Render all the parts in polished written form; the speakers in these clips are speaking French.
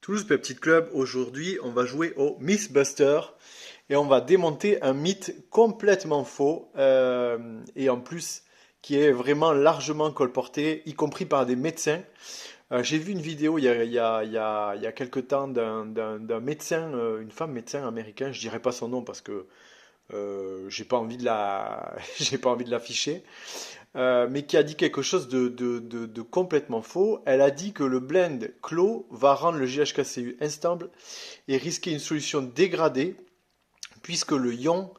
Toulouse Peptide Club, aujourd'hui on va jouer au Mythbuster et on va démonter un mythe complètement faux et en plus qui est vraiment largement colporté, y compris par des médecins. J'ai vu une vidéo il y a quelque temps d'un médecin, une femme médecin américain, je dirais pas son nom parce que j'ai pas envie de j'ai pas envie de l'afficher, mais qui a dit quelque chose de complètement faux. Elle a dit que le blend clos va rendre le GHKCU instable et risquer une solution dégradée, puisque le ion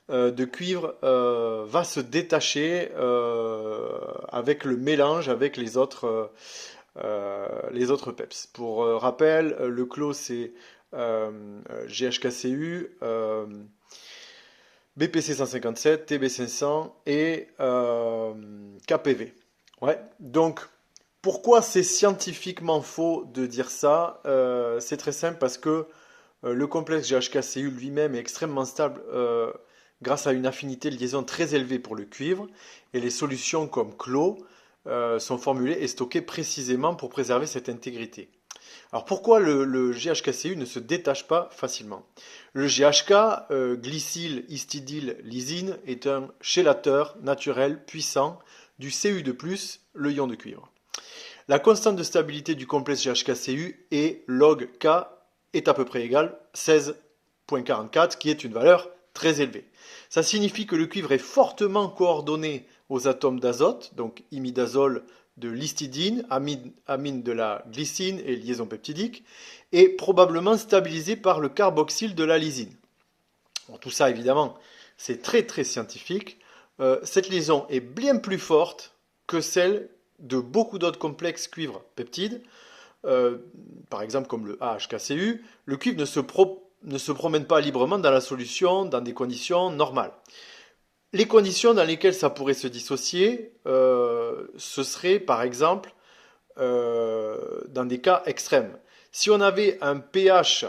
de cuivre va se détacher avec le mélange avec les autres PEPS. Pour rappel, le clos c'est GHKCU, BPC 157, TB 500 et KPV. Ouais. Donc, pourquoi c'est scientifiquement faux de dire ça? C'est très simple parce que le complexe GHKCU lui-même est extrêmement stable grâce à une affinité de liaison très élevée pour le cuivre et les solutions comme clos sont formulées et stockées précisément pour préserver cette intégrité. Alors pourquoi le GHKCU ne se détache pas facilement? Le GHK, glycyl histidyl lysine, est un chélateur naturel puissant du Cu2+, le ion de cuivre. La constante de stabilité du complexe GHKCU est log K est à peu près égal 16,44, qui est une valeur très élevée. Ça signifie que le cuivre est fortement coordonné aux atomes d'azote, donc imidazole de l'histidine, amine de la glycine et liaison peptidique, et probablement stabilisé par le carboxyle de la lysine. Bon, tout ça, évidemment, c'est très très scientifique. Cette liaison est bien plus forte que celle de beaucoup d'autres complexes cuivre-peptides, par exemple comme le AHKCU. Le cuivre ne se promène pas librement dans la solution dans des conditions normales. Les conditions dans lesquelles ça pourrait se dissocier, ce serait par exemple dans des cas extrêmes. Si on avait un pH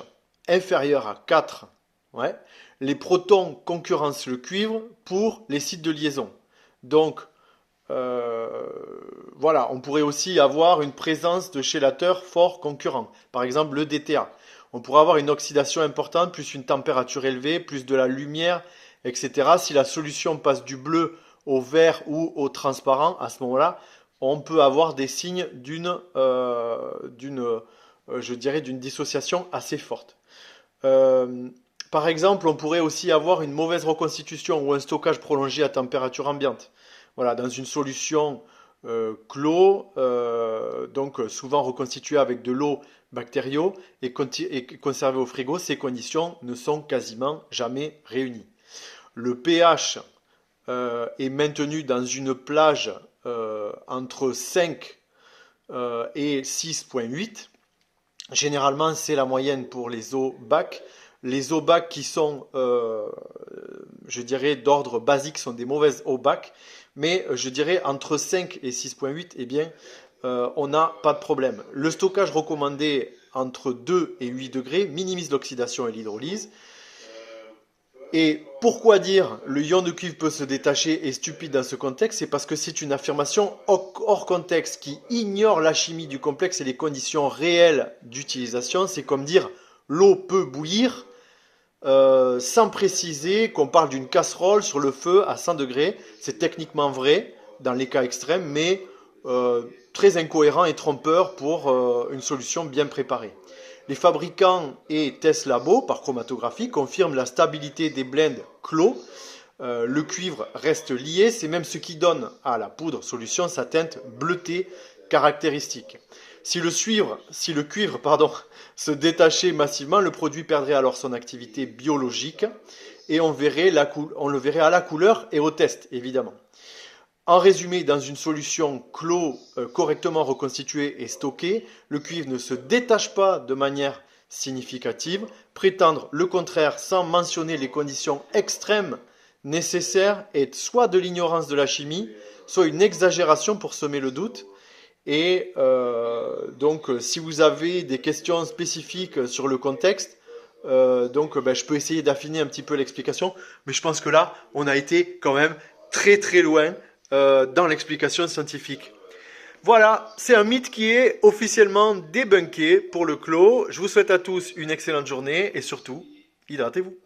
inférieur à 4, ouais, les protons concurrencent le cuivre pour les sites de liaison. Donc, voilà, on pourrait aussi avoir une présence de chélateurs forts concurrents, par exemple le DTA. On pourrait avoir une oxydation importante, plus une température élevée, plus de la lumière, etc. Si la solution passe du bleu au vert ou au transparent, à ce moment-là, on peut avoir des signes je dirais, d'une dissociation assez forte. Par exemple, on pourrait aussi avoir une mauvaise reconstitution ou un stockage prolongé à température ambiante. Voilà, dans une solution clos, donc souvent reconstituée avec de l'eau bactério et conservée au frigo, ces conditions ne sont quasiment jamais réunies. Le pH est maintenu dans une plage entre 5 et 6,8. Généralement, c'est la moyenne pour les eaux bac. Les eaux bac qui sont, je dirais, d'ordre basique sont des mauvaises eaux bac. Mais je dirais entre 5 et 6,8, eh bien, on n'a pas de problème. Le stockage recommandé entre 2 et 8 degrés minimise l'oxydation et l'hydrolyse. Et pourquoi dire le ion de cuivre peut se détacher est stupide dans ce contexte? C'est parce que c'est une affirmation hors contexte qui ignore la chimie du complexe et les conditions réelles d'utilisation. C'est comme dire l'eau peut bouillir sans préciser qu'on parle d'une casserole sur le feu à 100 degrés. C'est techniquement vrai dans les cas extrêmes, mais très incohérent et trompeur pour une solution bien préparée. Les fabricants et tests labo par chromatographie confirment la stabilité des blends clos. Le cuivre reste lié, c'est même ce qui donne à la poudre solution sa teinte bleutée caractéristique. Si le cuivre se détachait massivement, le produit perdrait alors son activité biologique et on le verrait à la couleur et au test, évidemment. En résumé, dans une solution clos correctement reconstituée et stockée, le cuivre ne se détache pas de manière significative. Prétendre le contraire sans mentionner les conditions extrêmes nécessaires est soit de l'ignorance de la chimie, soit une exagération pour semer le doute. Et donc, si vous avez des questions spécifiques sur le contexte, je peux essayer d'affiner un petit peu l'explication, mais je pense que là, on a été quand même très très loin dans l'explication scientifique. Voilà, c'est un mythe qui est officiellement débunké pour le clos. Je vous souhaite à tous une excellente journée et surtout, hydratez-vous.